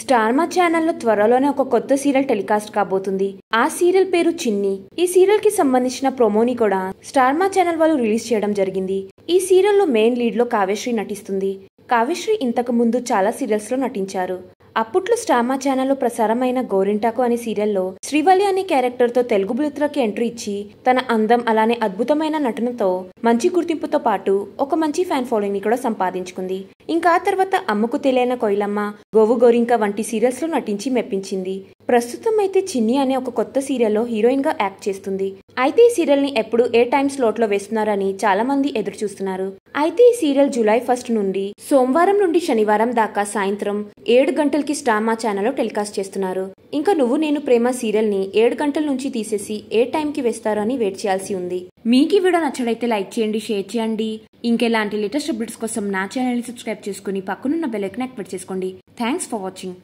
Star మా ఛానల్లో త్వరలోనే ఒక కొత్త సీరియల్ టెలికాస్ట్ కాబోతుంది. ఆ సీరియల్ పేరు చిన్ని. ఈ సీరియల్ కి సంబంధించిన ప్రోమోని కూడా స్టార్ మా ఛానల్ వాళ్ళు రిలీజ్ చేయడం జరిగింది. ఈ సీరియల్లో మెయిన్ లీడ్ లో కావ్యశ్రీ నటిస్తుంది. కావ్యశ్రీ ఇంతకు ముందు చాలా సీరియల్స్ లో నటించారు. అప్పట్లో స్టార్ మా ఛానల్లో ప్రసారమైన గోరింటాకు అనే సీరియల్లో శ్రీవల్లి అనే క్యారెక్టర్ తో తెలుగు బుల్లితెరకి ఎంట్రీ ఇచ్చి తన అందం అలానే అద్భుతమైన నటనతో మంచి గుర్తింపుతో పాటు ఒక మంచి ఫ్యాన్ ఫాలోయింగ్ ని కూడా సంపాదించుకుంది. ఇంకా ఆ తర్వాత అమ్మకు తెలియని కోయిలమ్మ, గోవు గోరింక వంటి సీరియల్స్ లో నటించి మెప్పించింది. ప్రస్తుతం అయితే చిన్ని అనే ఒక కొత్త సీరియల్లో హీరోయిన్ గా యాక్ట్ చేస్తుంది. అయితే ఈ సీరియల్ ని ఎప్పుడు ఏ టైం స్లాట్ లో వేస్తున్నారని చాలా మంది ఎదురు చూస్తున్నారు. అయితే ఈ సీరియల్ జూలై 1 నుండి సోమవారం నుండి శనివారం దాకా సాయంత్రం 7 గంటలకి స్టార్ మా ఛానల్లో టెలికాస్ట్ చేస్తున్నారు. ఇంకా నువ్వు నేను ప్రేమ సీరియల్ ని 7 గంటల నుంచి తీసేసి ఏ టైం కి వేస్తారో అని వెయిట్ చేయాల్సి ఉంది. మీకు ఈ వీడియో నచ్చడైతే లైక్ చేయండి, షేర్ చేయండి. ఇంకెలాంటి లేటెస్ట్ అప్డేట్స్ కోసం నా ఛానల్ ని సబ్స్క్రైబ్ చేసుకుని పక్కనున్న బెల్ ఐకాన్ యాక్టివేట్ చేసుకోండి. Thanks for watching.